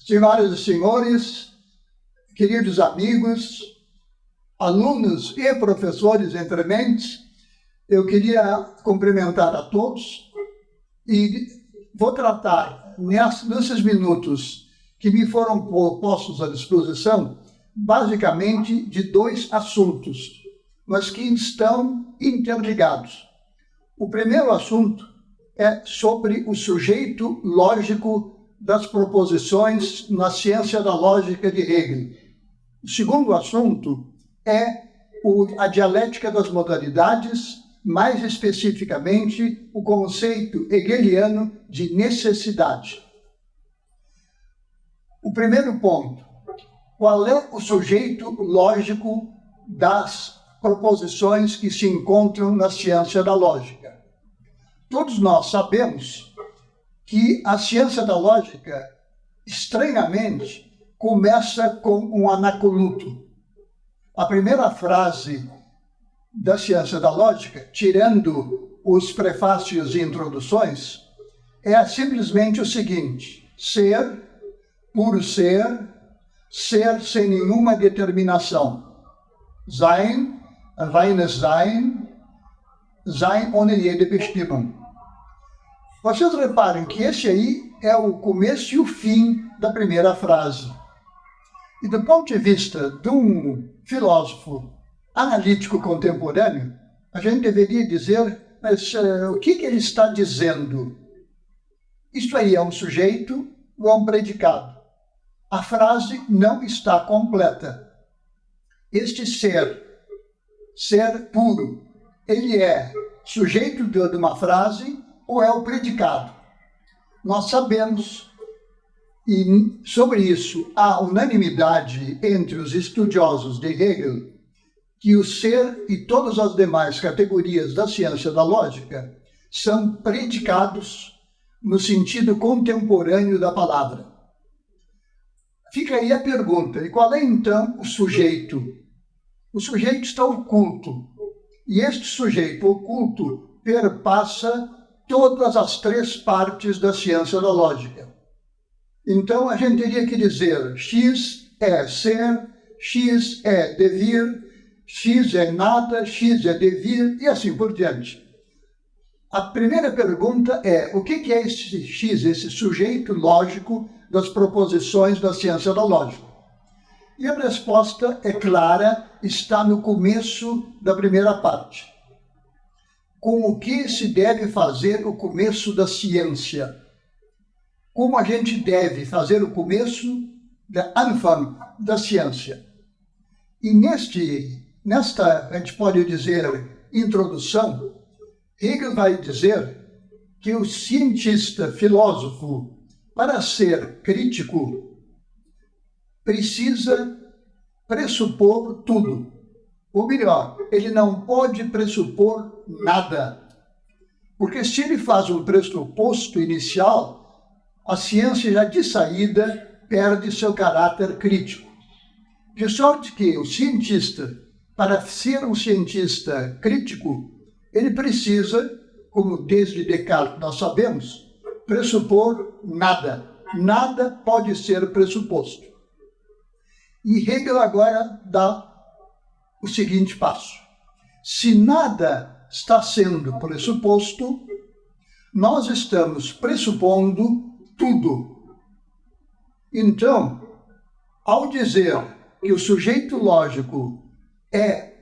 Senhoras e senhores, queridos amigos, alunos e professores entre mentes, eu queria cumprimentar a todos e vou tratar nesses minutos que me foram postos à disposição, basicamente de dois assuntos, mas que estão interligados. O primeiro assunto é sobre o sujeito lógico das proposições na ciência da lógica de Hegel. O segundo assunto é a dialética das modalidades, mais especificamente o conceito hegeliano de necessidade. O primeiro ponto: qual é o sujeito lógico das proposições que se encontram na ciência da lógica? Todos nós sabemos que a ciência da lógica, estranhamente, começa com um anacoluto. A primeira frase da ciência da lógica, tirando os prefácios e introduções, é simplesmente o seguinte: ser, puro ser, ser sem nenhuma determinação. Sein, reines Sein, Sein ohne jede Bestimmung. Vocês reparem que esse aí é o começo e o fim da primeira frase. E do ponto de vista de um filósofo analítico contemporâneo, a gente deveria dizer, mas o que ele está dizendo? Isto aí é um sujeito ou é um predicado? A frase não está completa. Este ser puro, ele é sujeito de uma frase ou é o predicado? Nós sabemos, e sobre isso há unanimidade entre os estudiosos de Hegel, que o ser e todas as demais categorias da ciência da lógica são predicados no sentido contemporâneo da palavra. Fica aí a pergunta: e qual é então o sujeito? O sujeito está oculto, e este sujeito oculto perpassa todas as três partes da ciência da lógica. Então, a gente teria que dizer: X é ser, X é devir, X é nada, X é devir, e assim por diante. A primeira pergunta é: o que é esse X, esse sujeito lógico das proposições da ciência da lógica? E a resposta é clara, está no começo da primeira parte. Com o que se deve fazer o começo da ciência? Como a gente deve fazer o começo da Anfang da ciência? E nesta, a gente pode dizer, introdução, Hegel vai dizer que o cientista, filósofo, para ser crítico, precisa pressupor tudo. Ou melhor, ele não pode pressupor nada. Porque se ele faz um pressuposto inicial, a ciência já de saída perde seu caráter crítico. De sorte que o cientista, para ser um cientista crítico, ele precisa, como desde Descartes nós sabemos, pressupor nada. Nada pode ser pressuposto. E Hegel agora dá o seguinte passo: se nada está sendo pressuposto, nós estamos pressupondo tudo. Então, ao dizer que o sujeito lógico é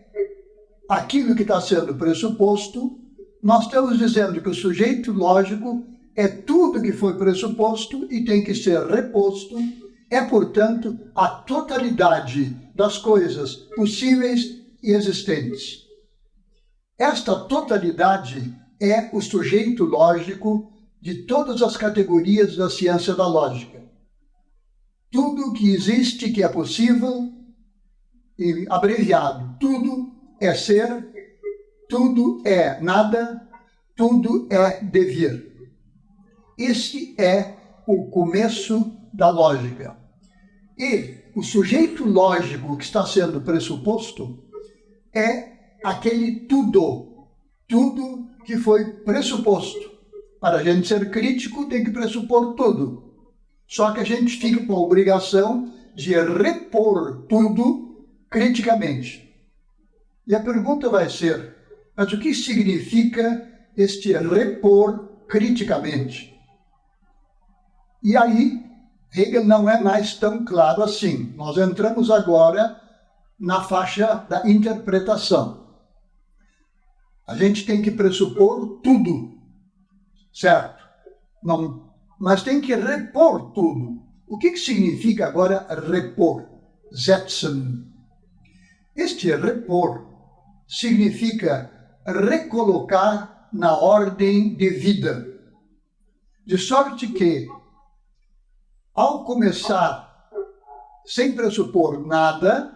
aquilo que está sendo pressuposto, nós estamos dizendo que o sujeito lógico é tudo que foi pressuposto e tem que ser reposto. É, portanto, a totalidade das coisas possíveis e existentes. Esta totalidade é o sujeito lógico de todas as categorias da ciência da lógica. Tudo que existe, que é possível, e abreviado, tudo é ser, tudo é nada, tudo é devir. Este é o começo da lógica. E o sujeito lógico que está sendo pressuposto é aquele tudo que foi pressuposto. Para a gente ser crítico, tem que pressupor tudo. Só que a gente fica com a obrigação de repor tudo criticamente. E a pergunta vai ser, mas o que significa este repor criticamente? E aí, Hegel não é mais tão claro assim. Nós entramos agora na faixa da interpretação. A gente tem que pressupor tudo, certo? Não, mas tem que repor tudo. O que significa agora repor? Setzen. Este repor significa recolocar na ordem de vida. De sorte que, ao começar sem pressupor nada,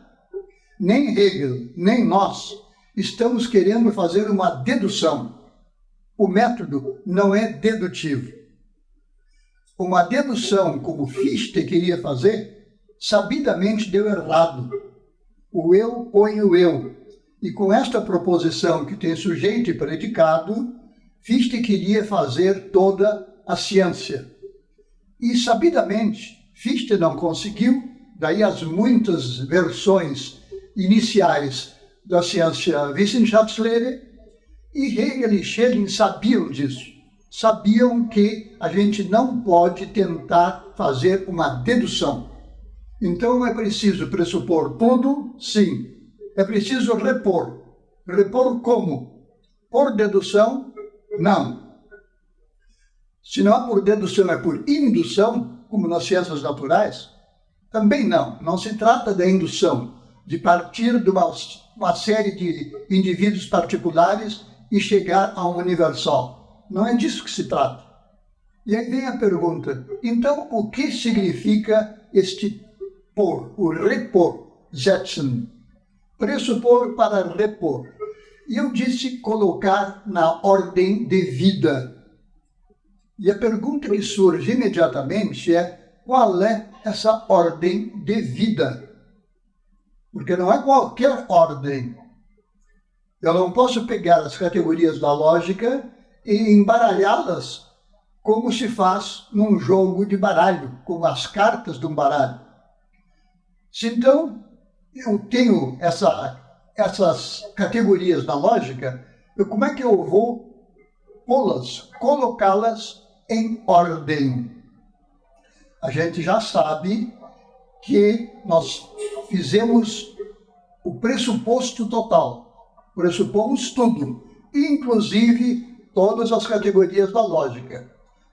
nem Hegel, nem nós, estamos querendo fazer uma dedução. O método não é dedutivo. Uma dedução, como Fichte queria fazer, sabidamente deu errado. O eu põe o eu. E com esta proposição que tem sujeito e predicado, Fichte queria fazer toda a ciência. E sabidamente, Fichte não conseguiu, daí as muitas versões iniciais da ciência Wissenschaftslehre, e Hegel e Schelling sabiam disso. Sabiam que a gente não pode tentar fazer uma dedução. Então é preciso pressupor tudo, sim. É preciso repor. Repor como? Por dedução? Não. Se não é por dedução, é por indução, como nas ciências naturais? Também não. Não se trata da indução, de partir de uma série de indivíduos particulares e chegar a um universal. Não é disso que se trata. E aí vem a pergunta, então o que significa este por, o repor, setzen? Pressupor para repor. E eu disse colocar na ordem de vida. E a pergunta que surge imediatamente é, qual é essa ordem de vida? Porque não é qualquer ordem. Eu não posso pegar as categorias da lógica e embaralhá-las como se faz num jogo de baralho, como as cartas de um baralho. Se então eu tenho essas categorias da lógica, como é que eu vou pô-las, colocá-las em ordem? A gente já sabe que nós fizemos o pressuposto total. Pressupomos tudo, inclusive todas as categorias da lógica.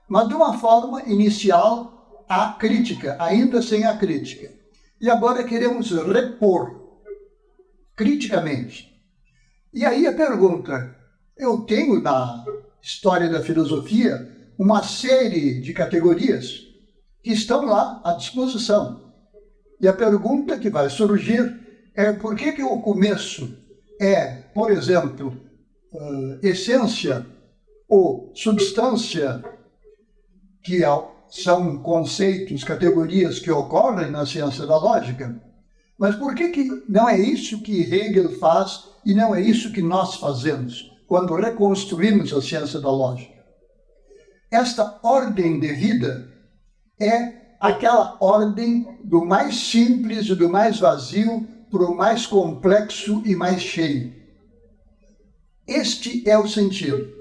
Mas de uma forma inicial, a crítica, ainda sem a crítica. E agora queremos repor criticamente. E aí a pergunta, eu tenho na história da filosofia uma série de categorias que estão lá à disposição. E a pergunta que vai surgir é por que o começo é, por exemplo, essência ou substância, que são conceitos, categorias que ocorrem na ciência da lógica, mas por que não é isso que Hegel faz e não é isso que nós fazemos quando reconstruímos a ciência da lógica? Esta ordem de vida é aquela ordem do mais simples e do mais vazio para o mais complexo e mais cheio. Este é o sentido.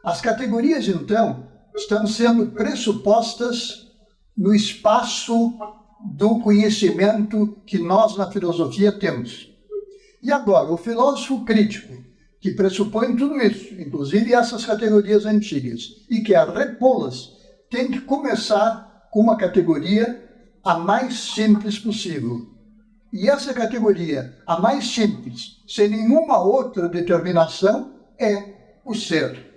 As categorias, então, estão sendo pressupostas no espaço do conhecimento que nós na filosofia temos. E agora, o filósofo crítico, que pressupõe tudo isso, inclusive essas categorias antigas, e quer repô-las, tem que começar com uma categoria a mais simples possível. E essa categoria, a mais simples, sem nenhuma outra determinação, é o ser.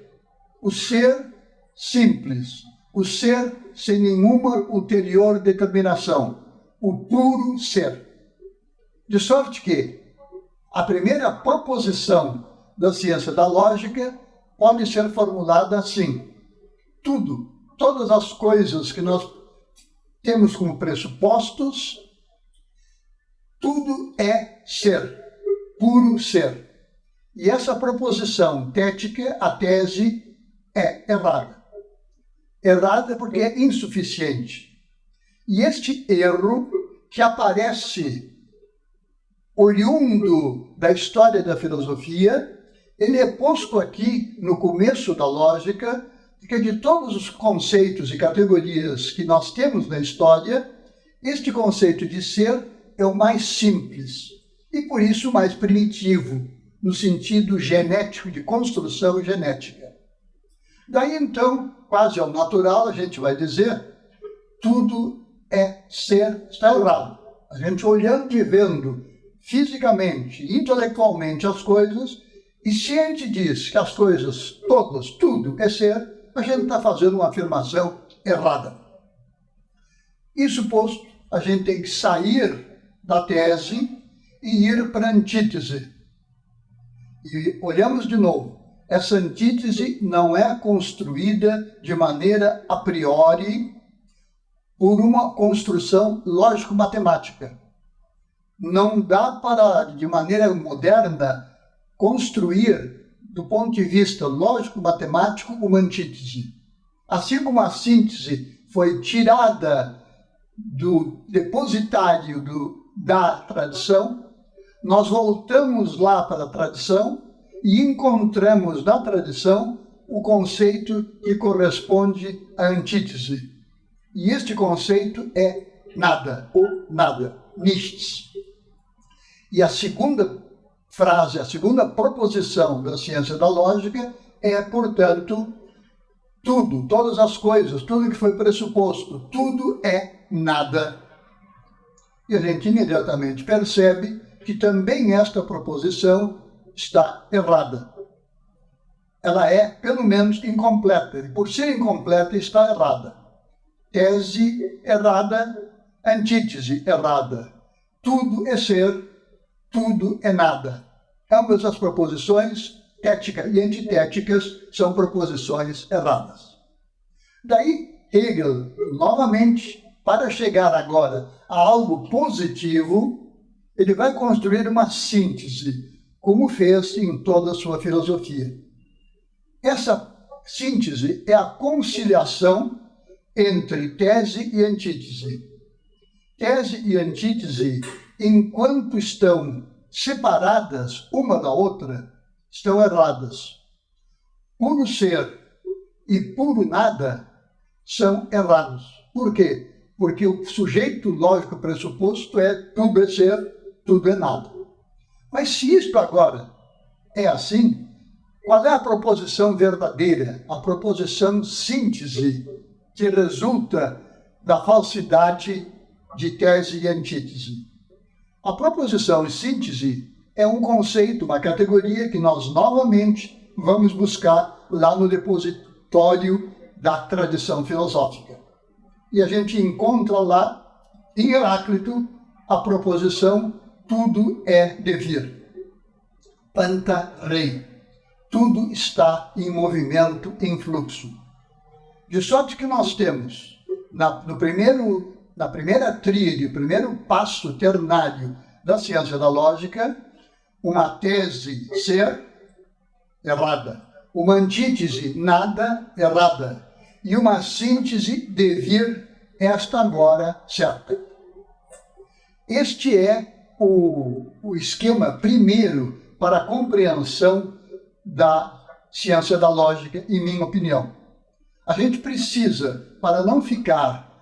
O ser simples, o ser sem nenhuma ulterior determinação, o puro ser. De sorte que a primeira proposição da ciência da lógica pode ser formulada assim: tudo, todas as coisas que nós temos como pressupostos, tudo é ser, puro ser. E essa proposição tética, a tese, é errada. Errada porque é insuficiente. E este erro, que aparece oriundo da história da filosofia, ele é posto aqui no começo da lógica, porque de todos os conceitos e categorias que nós temos na história, este conceito de ser é o mais simples e, por isso, o mais primitivo, no sentido genético, de construção genética. Daí, então, quase ao natural, a gente vai dizer, tudo é ser, está errado. A gente olhando e vendo fisicamente, intelectualmente as coisas, e se a gente diz que as coisas todas, tudo é ser, a gente está fazendo uma afirmação errada. Isso posto, a gente tem que sair da tese e ir para a antítese. E olhamos de novo. Essa antítese não é construída de maneira a priori por uma construção lógico-matemática. Não dá para, de maneira moderna, construir, do ponto de vista lógico-matemático, uma antítese. Assim como a síntese foi tirada do depositário da tradição, nós voltamos lá para a tradição e encontramos na tradição o conceito que corresponde à antítese. E este conceito é nada, ou nada, nichts. E a segunda frase, a segunda proposição da ciência da lógica é, portanto, tudo, todas as coisas, tudo que foi pressuposto, tudo é nada. E a gente imediatamente percebe que também esta proposição está errada. Ela é, pelo menos, incompleta. E por ser incompleta, está errada. Tese errada, antítese errada. Tudo é ser, tudo é nada. Ambas as proposições, tética e antitéticas, são proposições erradas. Daí, Hegel, novamente, para chegar agora a algo positivo, ele vai construir uma síntese, como fez em toda a sua filosofia. Essa síntese é a conciliação entre tese e antítese. Tese e antítese, enquanto estão separadas uma da outra, estão erradas. Puro ser e puro nada são errados. Por quê? Porque o sujeito lógico pressuposto é tudo é ser, tudo é nada. Mas se isto agora é assim, qual é a proposição verdadeira? A proposição síntese, que resulta da falsidade de tese e antítese. A proposição síntese é um conceito, uma categoria que nós novamente vamos buscar lá no depositório da tradição filosófica. E a gente encontra lá, em Heráclito, a proposição tudo é devir. Panta rei. Tudo está em movimento, em fluxo. De sorte que nós temos, na primeira tríade, o primeiro passo ternário da ciência da lógica, uma tese ser errada, uma antítese nada errada, e uma síntese devir esta agora certa. Este é o esquema primeiro para a compreensão da ciência da lógica, em minha opinião. A gente precisa, para não ficar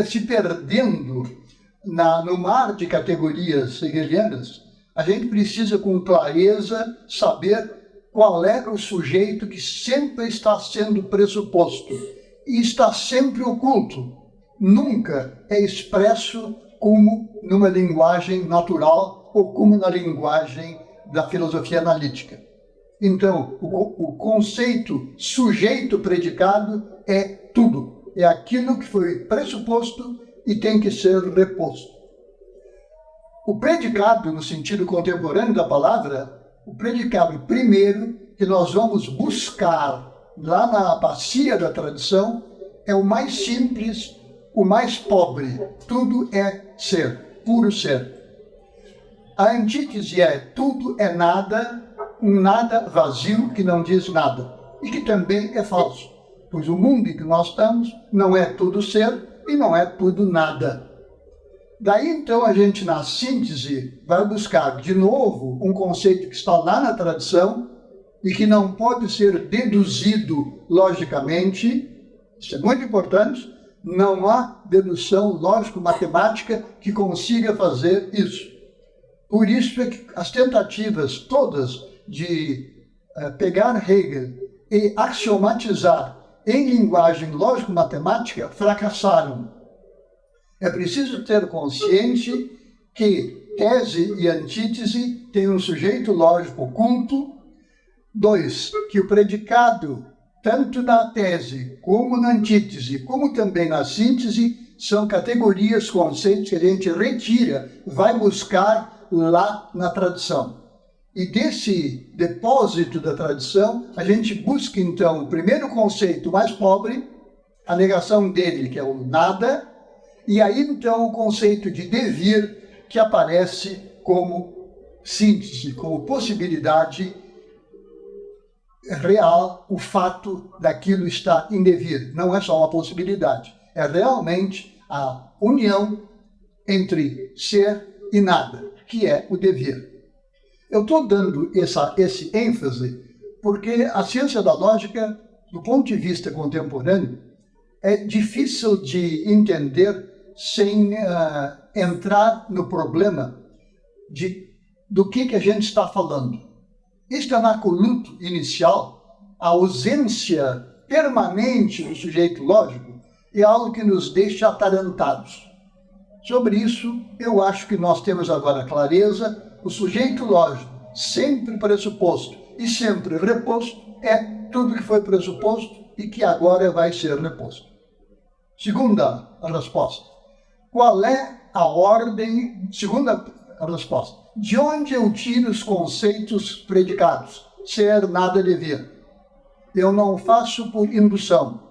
se perdendo no mar de categorias hegelianas, a gente precisa com clareza saber qual é o sujeito que sempre está sendo pressuposto e está sempre oculto. Nunca é expresso como numa linguagem natural ou como na linguagem da filosofia analítica. Então, o conceito sujeito-predicado é tudo. É aquilo que foi pressuposto e tem que ser reposto. O predicado, no sentido contemporâneo da palavra, o predicado primeiro que nós vamos buscar lá na bacia da tradição é o mais simples, o mais pobre. Tudo é ser, puro ser. A antítese é tudo é nada, um nada vazio que não diz nada. E que também é falso, pois o mundo em que nós estamos não é tudo ser, e não é tudo nada. Daí, então, a gente, na síntese, vai buscar, de novo, um conceito que está lá na tradição e que não pode ser deduzido logicamente. Isso é muito importante. Não há dedução lógico-matemática que consiga fazer isso. Por isso é que as tentativas todas de pegar Hegel e axiomatizar em linguagem lógico-matemática fracassaram. É preciso ter consciência que tese e antítese têm um sujeito lógico oculto. 2, que o predicado, tanto na tese como na antítese, como também na síntese, são categorias, conceitos que a gente retira, vai buscar lá na tradição. E desse depósito da tradição, a gente busca, então, o primeiro conceito mais pobre, a negação dele, que é o nada, e aí, então, o conceito de devir, que aparece como síntese, como possibilidade real, o fato daquilo estar em devir. Não é só uma possibilidade, é realmente a união entre ser e nada, que é o devir. Eu estou dando esse ênfase porque a ciência da lógica, do ponto de vista contemporâneo, é difícil de entender sem entrar no problema do que a gente está falando. Este anacoluto inicial, a ausência permanente do sujeito lógico, é algo que nos deixa atarantados. Sobre isso, eu acho que nós temos agora clareza. O sujeito lógico, sempre pressuposto e sempre reposto, é tudo que foi pressuposto e que agora vai ser reposto. Segunda resposta. Qual é a ordem? Segunda resposta. De onde eu tiro os conceitos predicados? Ser, nada, devir. Eu não faço por indução.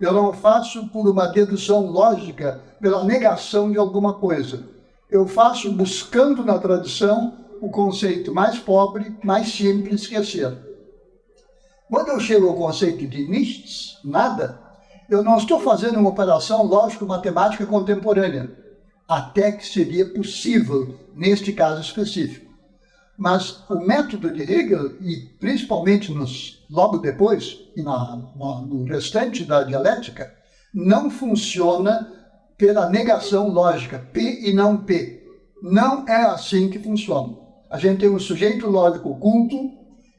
Eu não faço por uma dedução lógica, pela negação de alguma coisa. Eu faço buscando na tradição o conceito mais pobre, mais simples, que é ser. Quando eu chego ao conceito de nichts, nada, eu não estou fazendo uma operação lógico-matemática contemporânea, até que seria possível neste caso específico. Mas o método de Hegel, e principalmente logo depois, e no restante da dialética, não funciona pela negação lógica, P e não P. Não é assim que funciona. A gente tem um sujeito lógico oculto,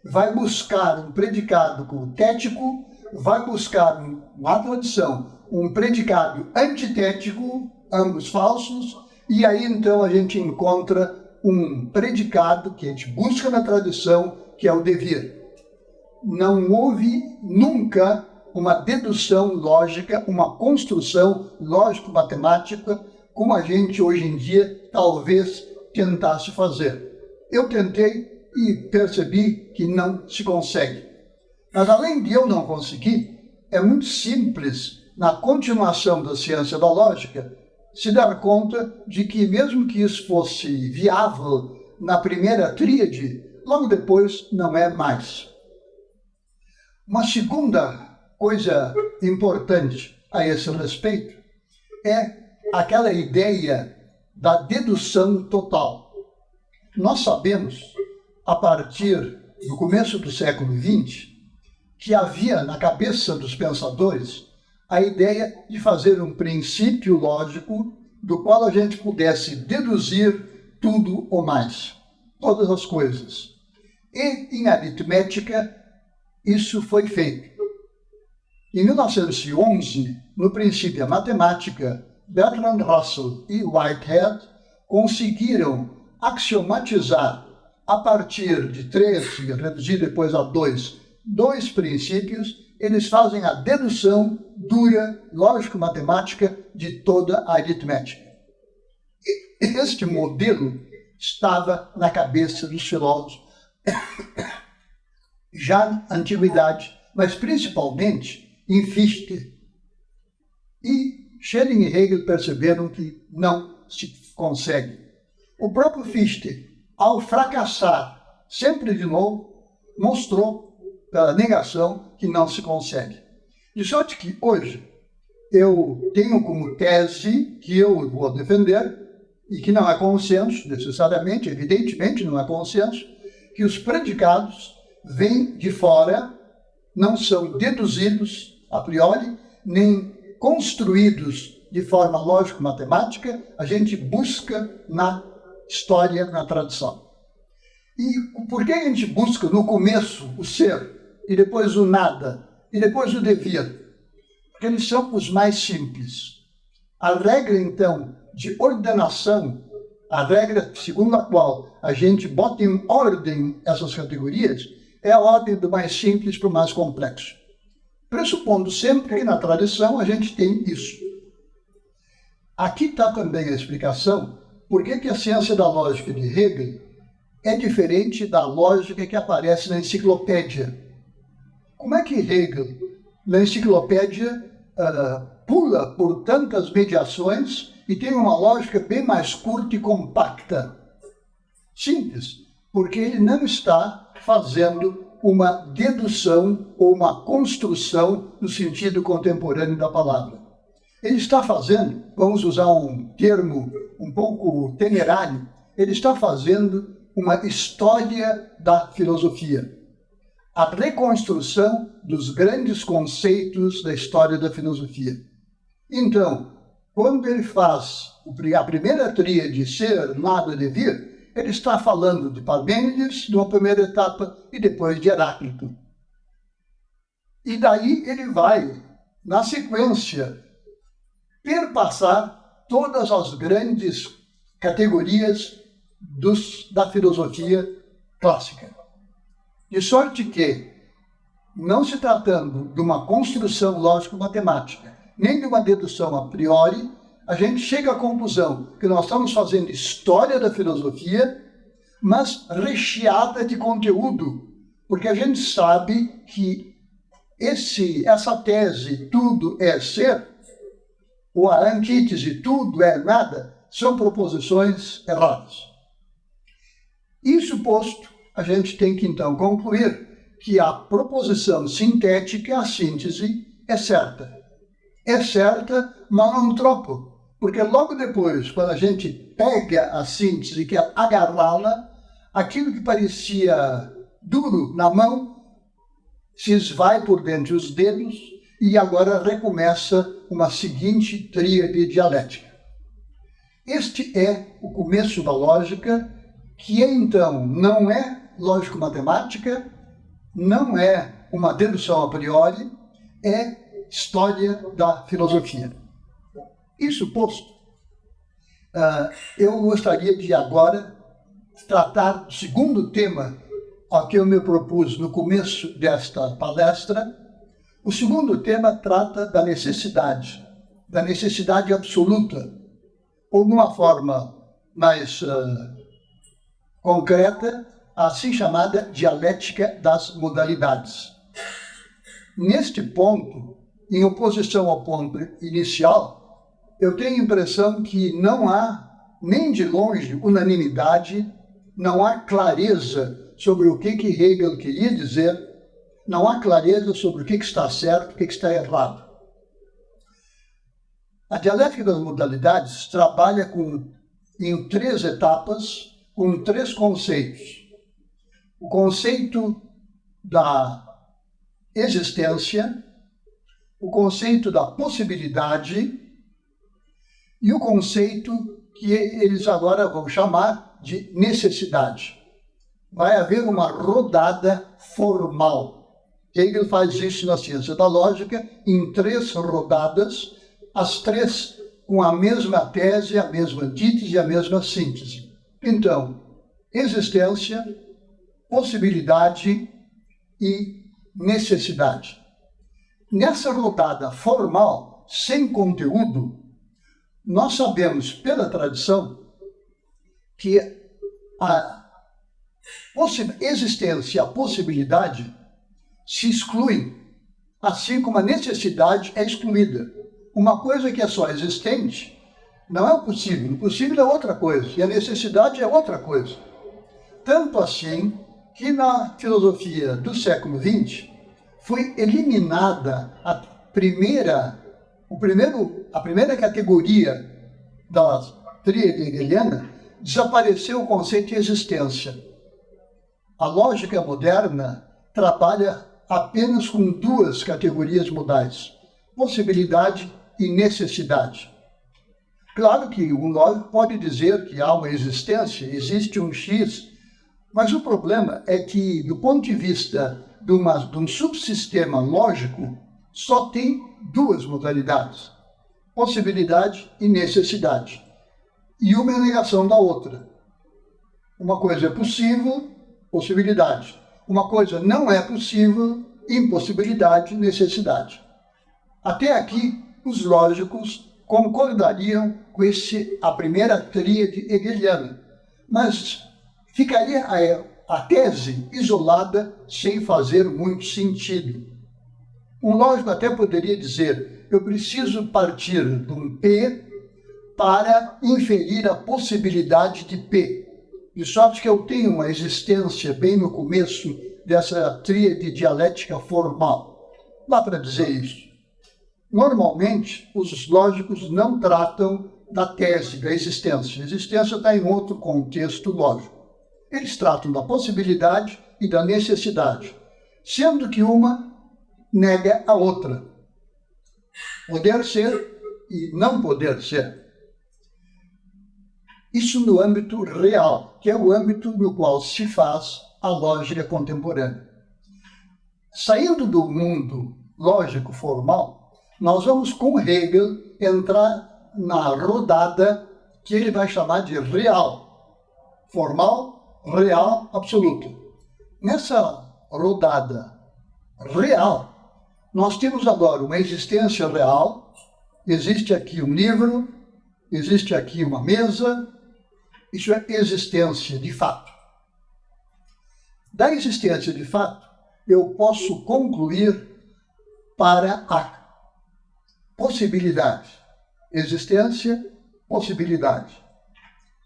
vai buscar um predicado tético, vai buscar na tradição um predicado antitético, ambos falsos, e aí então a gente encontra um predicado que a gente busca na tradição, que é o devir. Não houve nunca uma dedução lógica, uma construção lógico-matemática, como a gente hoje em dia talvez tentasse fazer. Eu tentei e percebi que não se consegue. Mas além de eu não conseguir, é muito simples, na continuação da ciência da lógica, se dar conta de que mesmo que isso fosse viável na primeira tríade, logo depois não é mais. Uma segunda coisa importante a esse respeito é aquela ideia da dedução total. Nós sabemos, a partir do começo do século XX, que havia na cabeça dos pensadores a ideia de fazer um princípio lógico do qual a gente pudesse deduzir tudo ou mais, todas as coisas. E, em aritmética, isso foi feito. Em 1911, no Princípio Matemática, Bertrand Russell e Whitehead conseguiram axiomatizar a partir de 3, e reduzir depois a 2 princípios. Eles fazem a dedução dura, lógico-matemática, de toda a aritmética. E este modelo estava na cabeça dos filósofos já na antiguidade, mas principalmente em Fichte. E Schelling e Hegel perceberam que não se consegue. O próprio Fichte, ao fracassar sempre de novo, mostrou pela negação que não se consegue. De sorte que hoje eu tenho como tese que eu vou defender, e que não é consenso, necessariamente, evidentemente não é consenso, que os predicados vêm de fora, não são deduzidos a priori, nem construídos de forma lógico-matemática, a gente busca na história, na tradição. E por que a gente busca no começo o ser, e depois o nada, e depois o devir? Porque eles são os mais simples. A regra, então, de ordenação, a regra segundo a qual a gente bota em ordem essas categorias, é a ordem do mais simples para o mais complexo. Pressupondo sempre que na tradição a gente tem isso. Aqui está também a explicação por que a ciência da lógica de Hegel é diferente da lógica que aparece na enciclopédia. Como é que Hegel, na enciclopédia, pula por tantas mediações e tem uma lógica bem mais curta e compacta? Simples, porque ele não está fazendo uma dedução ou uma construção no sentido contemporâneo da palavra. Ele está fazendo, vamos usar um termo um pouco temerário, ele está fazendo uma história da filosofia. A reconstrução dos grandes conceitos da história da filosofia. Então, quando ele faz a primeira tríade ser, nada, devir, ele está falando de Parmênides, numa primeira etapa, e depois de Heráclito. E daí ele vai, na sequência, perpassar todas as grandes categorias da filosofia clássica. De sorte que, não se tratando de uma construção lógico-matemática, nem de uma dedução a priori, a gente chega à conclusão que nós estamos fazendo história da filosofia, mas recheada de conteúdo, porque a gente sabe que essa tese, tudo é ser, ou a antítese, tudo é nada, são proposições erradas. Isso posto, a gente tem que então concluir que a proposição sintética, a síntese, é certa. É certa, mas não troco, porque logo depois, quando a gente pega a síntese e quer agarrá-la, aquilo que parecia duro na mão se esvai por dentro dos dedos e agora recomeça uma seguinte tríade dialética. Este é o começo da lógica, que então não é lógico-matemática, não é uma dedução a priori, é história da filosofia. Isso posto, eu gostaria de agora tratar do segundo tema ao que eu me propus no começo desta palestra. O segundo tema trata da necessidade absoluta, ou de uma forma mais concreta, a assim chamada dialética das modalidades. Neste ponto, em oposição ao ponto inicial, eu tenho a impressão que não há, nem de longe, unanimidade, não há clareza sobre o que Hegel queria dizer, não há clareza sobre o que está certo e o que está errado. A dialética das modalidades trabalha em 3 etapas, com 3 conceitos. O conceito da existência, o conceito da possibilidade e o conceito que eles agora vão chamar de necessidade. Vai haver uma rodada formal. Hegel faz isso na ciência da lógica em 3 rodadas, as 3 com a mesma tese, a mesma antítese e a mesma síntese. Então, existência, possibilidade e necessidade. Nessa rodada formal, sem conteúdo, nós sabemos pela tradição que a existência e a possibilidade se excluem, assim como a necessidade é excluída. Uma coisa que é só existente não é o possível é outra coisa, e a necessidade é outra coisa. Tanto assim que na filosofia do século XX foi eliminada A primeira categoria da tríade hegeliana, desapareceu o conceito de existência. A lógica moderna trabalha apenas com duas categorias modais: possibilidade e necessidade. Claro que um lógico pode dizer que há uma existência, existe um X, mas o problema é que, do ponto de vista de um subsistema lógico, só tem duas modalidades: possibilidade e necessidade. E uma é a negação da outra. Uma coisa é possível, possibilidade. Uma coisa não é possível, impossibilidade, necessidade. Até aqui, os lógicos concordariam com a primeira tríade hegeliana, mas ficaria a tese isolada sem fazer muito sentido. Um lógico até poderia dizer: eu preciso partir de um P para inferir a possibilidade de P, de sorte que eu tenho uma existência bem no começo dessa tríade dialética formal. Dá para dizer isso. Normalmente, os lógicos não tratam da tese da existência. A existência está em outro contexto lógico. Eles tratam da possibilidade e da necessidade, sendo que uma nega a outra. Poder ser e não poder ser. Isso no âmbito real, que é o âmbito no qual se faz a lógica contemporânea. Saindo do mundo lógico formal, nós vamos, com Hegel, entrar na rodada que ele vai chamar de real. Formal, real, absoluto. Nessa rodada real, nós temos agora uma existência real. Existe aqui um livro, existe aqui uma mesa. Isso é existência de fato. Da existência de fato, eu posso concluir para a possibilidade. Existência, possibilidade.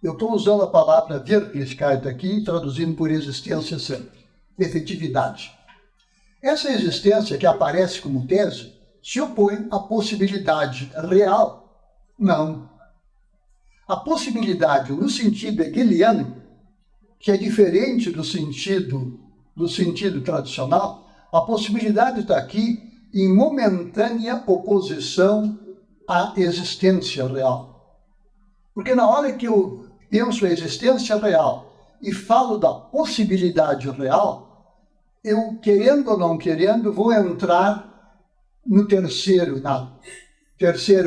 Eu estou usando a palavra Wirklichkeit aqui, traduzindo por existência sempre. Efetividade. Essa existência que aparece como tese se opõe à possibilidade real? Não. A possibilidade, no sentido hegeliano, que é diferente do sentido tradicional, a possibilidade está aqui em momentânea oposição à existência real. Porque na hora que eu penso a existência real e falo da possibilidade real, eu, querendo ou não querendo, vou entrar no terceiro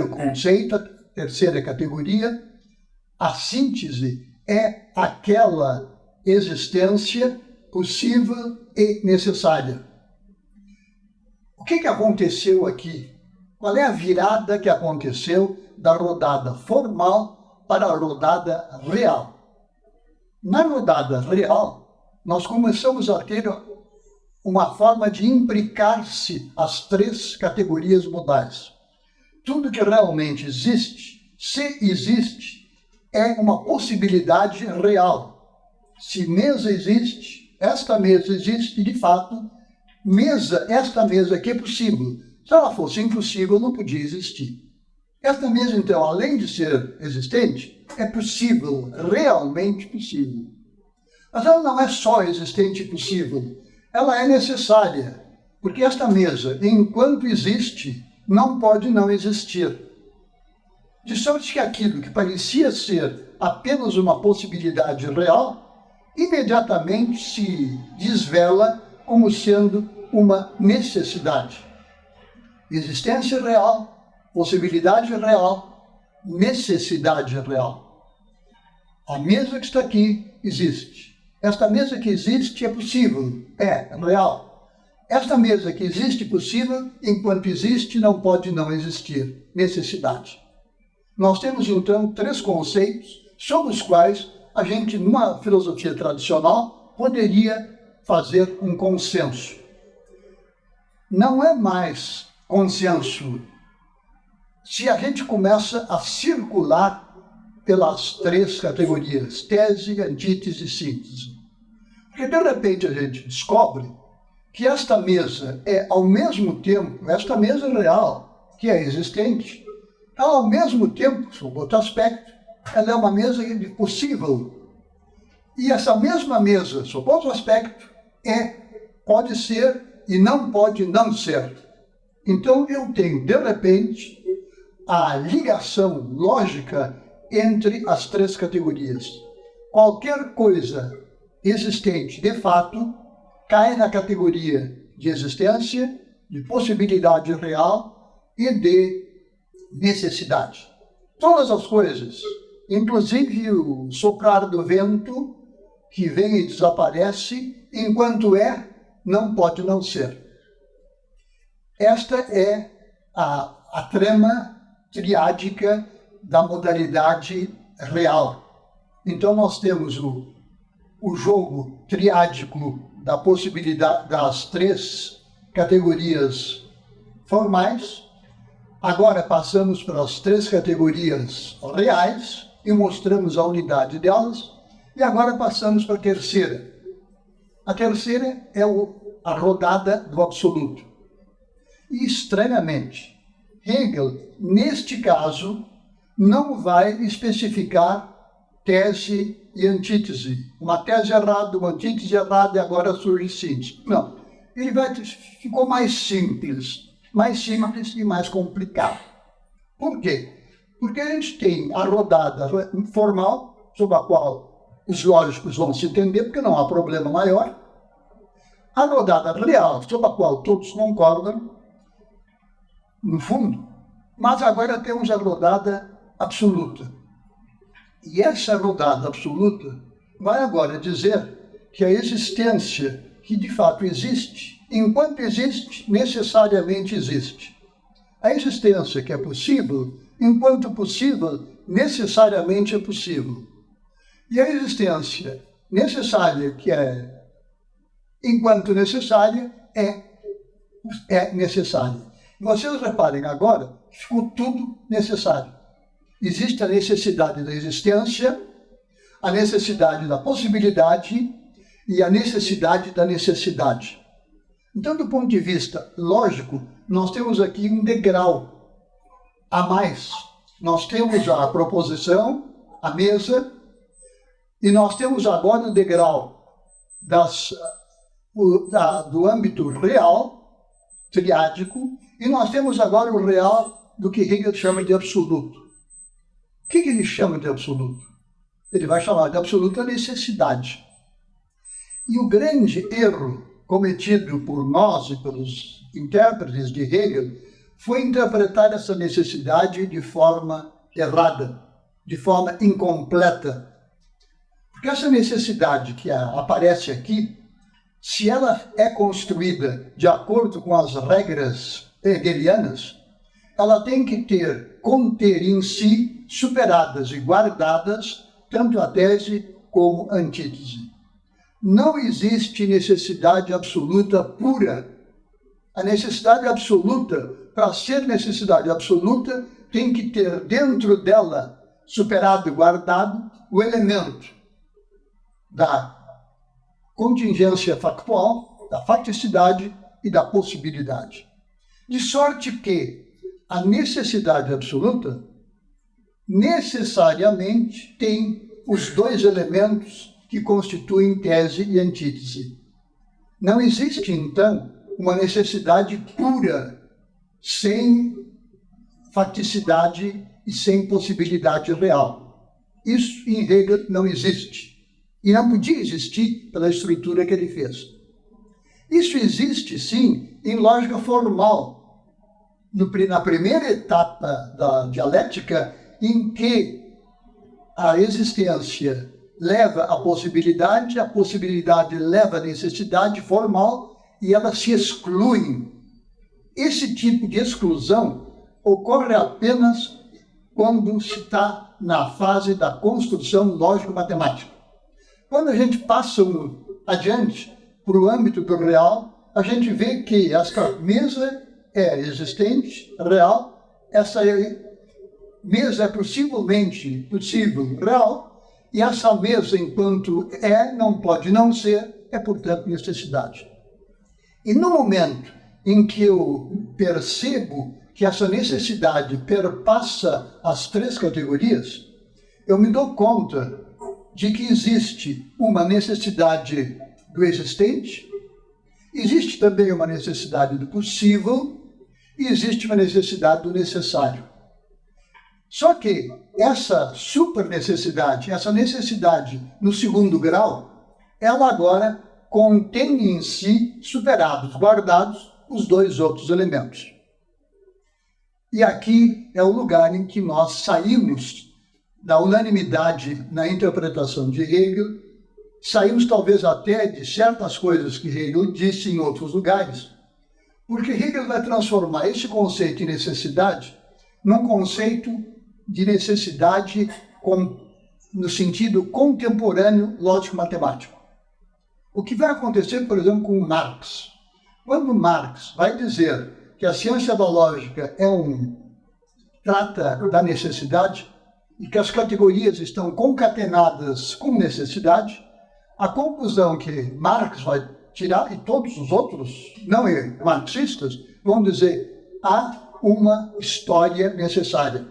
conceito, terceira categoria. A síntese é aquela existência possível e necessária. O que aconteceu aqui? Qual é a virada que aconteceu da rodada formal para a rodada real? Na rodada real, nós começamos a ter uma forma de imbricar-se as três categorias modais. Tudo que realmente existe, se existe, é uma possibilidade real. Se mesa existe, esta mesa existe de fato. Esta mesa aqui é possível. Se ela fosse impossível, não podia existir. Esta mesa, então, além de ser existente, é possível, realmente possível. Mas ela não é só existente e possível, ela é necessária, porque esta mesa, enquanto existe, não pode não existir. De sorte que aquilo que parecia ser apenas uma possibilidade real, imediatamente se desvela como sendo uma necessidade. Existência real, possibilidade real, necessidade real. A mesa que está aqui existe. Esta mesa que existe é possível, é real. Esta mesa que existe possível, enquanto existe, não pode não existir. Necessidade. Nós temos, então, três conceitos sobre os quais a gente, numa filosofia tradicional, poderia fazer um consenso. Não é mais consenso se a gente começa a circular pelas três categorias, tese, antítese e síntese. Porque, de repente, a gente descobre que esta mesa é, ao mesmo tempo, esta mesa real, que é existente, ela, ao mesmo tempo, sob outro aspecto, ela é uma mesa possível. E essa mesma mesa, sob outro aspecto, pode ser e não pode não ser. Então, eu tenho, de repente, a ligação lógica entre as três categorias. Qualquer coisa existente, de fato, cai na categoria de existência, de possibilidade real e de necessidade. Todas as coisas, inclusive o soprar do vento, que vem e desaparece, enquanto não pode não ser. Esta é a trama triádica da modalidade real. Então nós temos o jogo triádico da possibilidade das três categorias formais. Agora passamos para as três categorias reais e mostramos a unidade delas. E agora passamos para a terceira. A terceira é a rodada do absoluto. E, estranhamente, Hegel, neste caso, não vai especificar tese e antítese. Uma tese errada, uma antítese errada e agora surge síntese. Não. Ele ficou mais simples e mais complicado. Por quê? Porque a gente tem a rodada formal, sobre a qual os lógicos vão se entender, porque não há problema maior. A rodada real, sobre a qual todos concordam, no fundo, mas agora temos a rodada absoluta. E essa rodada absoluta vai agora dizer que a existência que de fato existe, enquanto existe, necessariamente existe. A existência que é possível, enquanto possível, necessariamente é possível. E a existência necessária, que enquanto necessária, é necessária. Vocês reparem agora que ficou tudo necessário. Existe a necessidade da existência, a necessidade da possibilidade e a necessidade da necessidade. Então, do ponto de vista lógico, nós temos aqui um degrau a mais. Nós temos a proposição, a mesa, e nós temos agora o degrau do âmbito real, triádico, e nós temos agora o real do que Hegel chama de absoluto. O que ele chama de absoluto? Ele vai chamar de absoluta necessidade. E o grande erro cometido por nós e pelos intérpretes de Hegel foi interpretar essa necessidade de forma errada, de forma incompleta. Porque essa necessidade que aparece aqui, se ela é construída de acordo com as regras hegelianas, ela tem que conter em si, superadas e guardadas, tanto a tese como a antítese. Não existe necessidade absoluta pura. A necessidade absoluta, para ser necessidade absoluta, tem que ter dentro dela, superado e guardado, o elemento da contingência factual, da facticidade e da possibilidade. De sorte que a necessidade absoluta necessariamente tem os dois elementos que constituem tese e antítese. Não existe, então, uma necessidade pura, sem facticidade e sem possibilidade real. Isso em Hegel não existe. E não podia existir pela estrutura que ele fez. Isso existe, sim, em lógica formal. Na primeira etapa da dialética, em que a existência leva à possibilidade, a possibilidade leva à necessidade formal e elas se excluem. Esse tipo de exclusão ocorre apenas quando se está na fase da construção lógico-matemática. Quando a gente passa adiante para o âmbito do real, a gente vê que essa mesa é existente, real, essa mesa é possivelmente possível, real, e essa mesa, enquanto não pode não ser, é, portanto, necessidade. E no momento em que eu percebo que essa necessidade perpassa as três categorias, eu me dou conta de que existe uma necessidade do existente, existe também uma necessidade do possível e existe uma necessidade do necessário. Só que essa super necessidade, essa necessidade no segundo grau, ela agora contém em si, superados, guardados, os dois outros elementos. E aqui é o lugar em que nós saímos da unanimidade na interpretação de Hegel, saímos talvez até de certas coisas que Hegel disse em outros lugares, porque Hegel vai transformar esse conceito de necessidade num conceito de necessidade no sentido contemporâneo lógico-matemático. O que vai acontecer, por exemplo, com Marx? Quando Marx vai dizer que a ciência da lógica trata da necessidade e que as categorias estão concatenadas com necessidade, a conclusão que Marx vai tirar, e todos os outros não marxistas, vão dizer: há uma história necessária.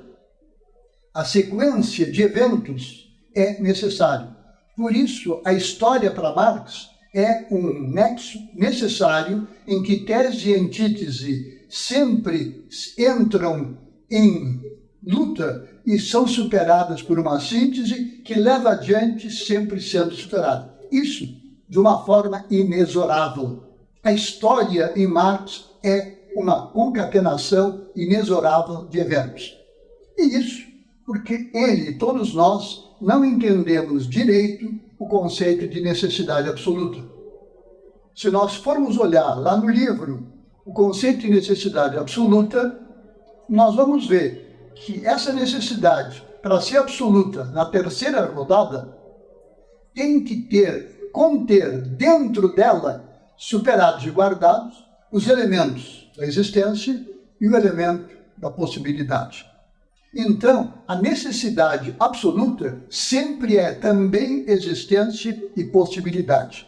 A sequência de eventos é necessária. Por isso, a história para Marx é um nexo necessário em que tese e antítese sempre entram em luta e são superadas por uma síntese que leva adiante sempre sendo superada. Isso de uma forma inexorável. A história em Marx é uma concatenação inexorável de eventos. E isso porque ele, todos nós, não entendemos direito o conceito de necessidade absoluta. Se nós formos olhar lá no livro o conceito de necessidade absoluta, nós vamos ver que essa necessidade, para ser absoluta na terceira rodada, tem que conter dentro dela, superados e guardados, os elementos da existência e o elemento da possibilidade. Então, a necessidade absoluta sempre é também existência e possibilidade.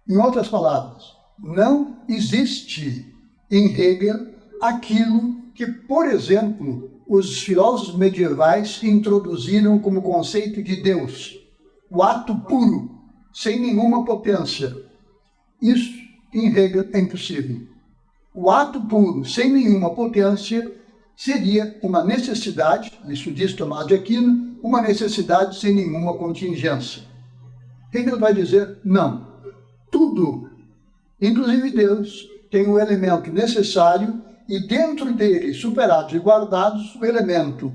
Em outras palavras, não existe em Hegel aquilo que, por exemplo, os filósofos medievais introduziram como conceito de Deus, o ato puro, sem nenhuma potência. Isso, em Hegel, é impossível. O ato puro, sem nenhuma potência, seria uma necessidade, isso diz Tomás de Aquino, uma necessidade sem nenhuma contingência. Hegel vai dizer, não, tudo, inclusive Deus, tem um elemento necessário e dentro dele, superados e guardados, o elemento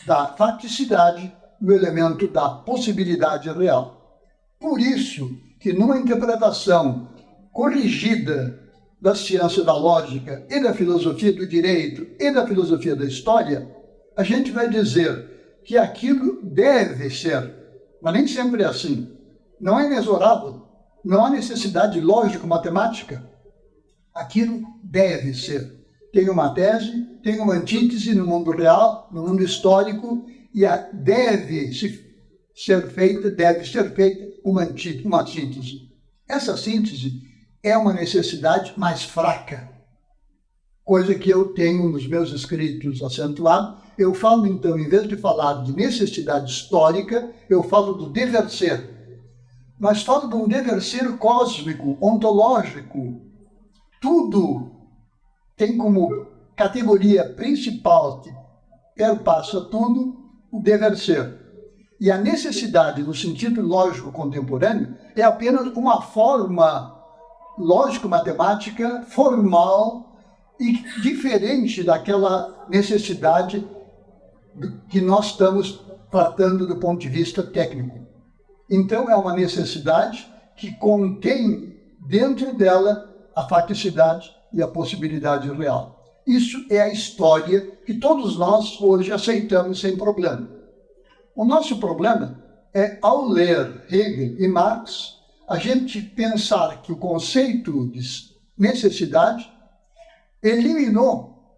da faticidade e o elemento da possibilidade real. Por isso que numa interpretação corrigida da ciência da lógica e da filosofia do direito e da filosofia da história, a gente vai dizer que aquilo deve ser, mas nem sempre é assim. Não é inexorável, não há necessidade lógico-matemática. Aquilo deve ser. Tem uma tese, tem uma antítese no mundo real, no mundo histórico, e deve ser feita uma síntese. Essa síntese é uma necessidade mais fraca, coisa que eu tenho nos meus escritos acentuado. Eu falo, então, em vez de falar de necessidade histórica, eu falo do dever ser. Mas falo de um dever ser cósmico, ontológico. Tudo tem como categoria principal que perpassa tudo o dever ser. E a necessidade, no sentido lógico contemporâneo, é apenas uma forma lógico-matemática formal e diferente daquela necessidade que nós estamos tratando do ponto de vista técnico. Então, é uma necessidade que contém dentro dela a faticidade e a possibilidade real. Isso é a história que todos nós hoje aceitamos sem problema. O nosso problema é, ao ler Hegel e Marx, a gente pensar que o conceito de necessidade eliminou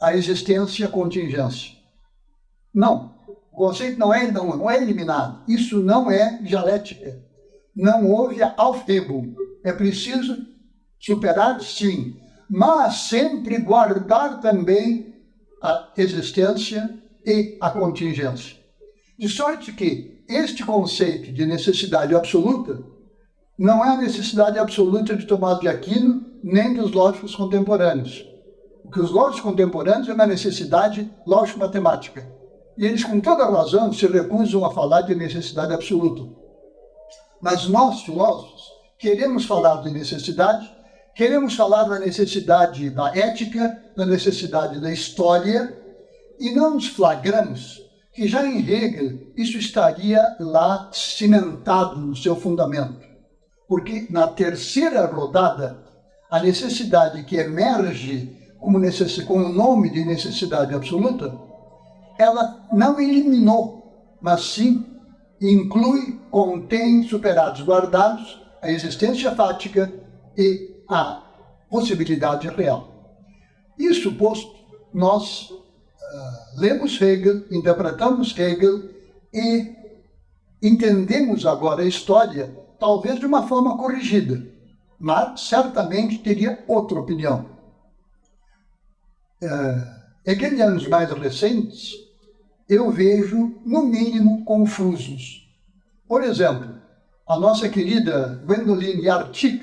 a existência e a contingência. Não, o conceito não é eliminado. Isso não é dialética. Não houve a Aufhebung. É preciso superar, sim, mas sempre guardar também a existência e a contingência. De sorte que este conceito de necessidade absoluta não é a necessidade absoluta de Tomás de Aquino, nem dos lógicos contemporâneos. O que os lógicos contemporâneos é uma necessidade lógico-matemática. E eles, com toda razão, se recusam a falar de necessidade absoluta. Mas nós, filósofos, queremos falar de necessidade, queremos falar da necessidade da ética, da necessidade da história, e não nos flagramos que já em Hegel isso estaria lá cimentado no seu fundamento. Porque na terceira rodada, a necessidade que emerge com o nome de necessidade absoluta, ela não eliminou, mas sim inclui, contém, superados, guardados, a existência fática e a possibilidade real. Isso posto, nós lemos Hegel, interpretamos Hegel e entendemos agora a história, talvez de uma forma corrigida, mas certamente teria outra opinião. Hegelianos mais recentes, eu vejo, no mínimo, confusos. Por exemplo, a nossa querida Gwendoline Yartic,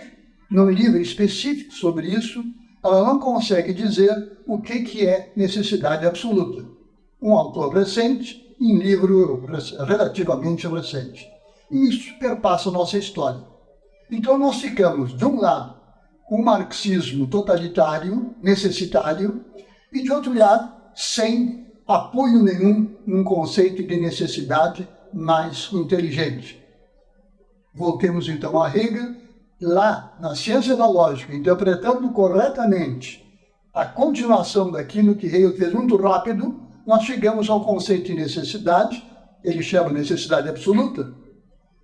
num livro específico sobre isso, ela não consegue dizer o que é necessidade absoluta. Um autor recente, em livro relativamente recente. E isso perpassa a nossa história. Então nós ficamos, de um lado, com um marxismo totalitário, necessitário, e de outro lado, sem apoio nenhum num conceito de necessidade mais inteligente. Voltemos então a Hegel, lá na ciência da lógica, interpretando corretamente a continuação daquilo que Hegel fez muito rápido, nós chegamos ao conceito de necessidade, ele chama necessidade absoluta,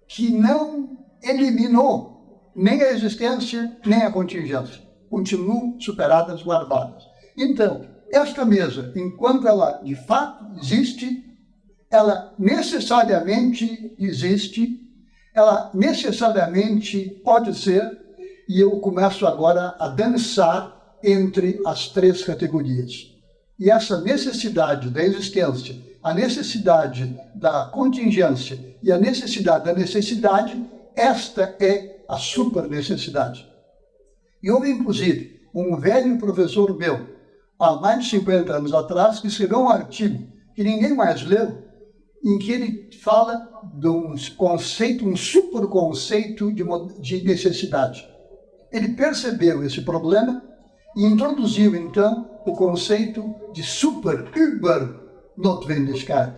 que não eliminou nem a existência, nem a contingência. Continuam superadas, guardadas. Então, esta mesa, enquanto ela de fato existe, ela necessariamente existe, ela necessariamente pode ser, e eu começo agora a dançar entre as três categorias. E essa necessidade da existência, a necessidade da contingência e a necessidade da necessidade, esta é a supernecessidade. E houve, inclusive, um velho professor meu, há mais de 50 anos atrás, que escreveu um artigo que ninguém mais leu, em que ele fala de um conceito, um superconceito de necessidade. Ele percebeu esse problema e introduziu, então, o conceito de Super-Über-Notwendigkeit.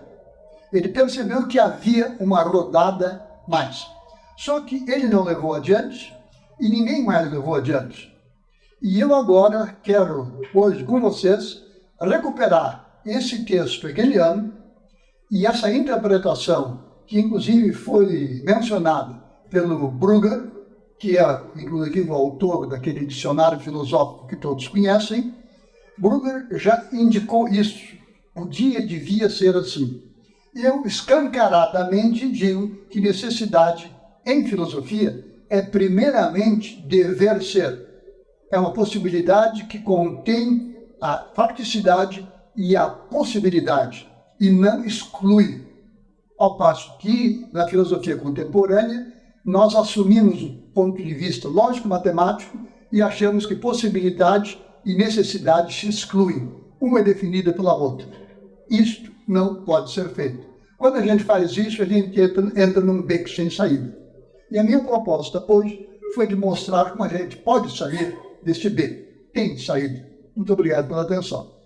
Ele percebeu que havia uma rodada mais. Só que ele não levou adiante e ninguém mais levou adiante. E eu agora quero, hoje, com vocês, recuperar esse texto hegeliano e essa interpretação, que inclusive foi mencionada pelo Brugger, que é, inclusive, o autor daquele dicionário filosófico que todos conhecem. Brugger já indicou isso. O dia devia ser assim. Eu escancaradamente digo que necessidade, em filosofia, é primeiramente dever ser. É uma possibilidade que contém a facticidade e a possibilidade, e não exclui. Ao passo que, na filosofia contemporânea, nós assumimos o ponto de vista lógico-matemático e achamos que possibilidade e necessidade se excluem. Uma é definida pela outra. Isto não pode ser feito. Quando a gente faz isso, a gente entra num beco sem saída. E a minha proposta hoje foi de mostrar como a gente pode sair deste beco. Tem saída. Muito obrigado pela atenção.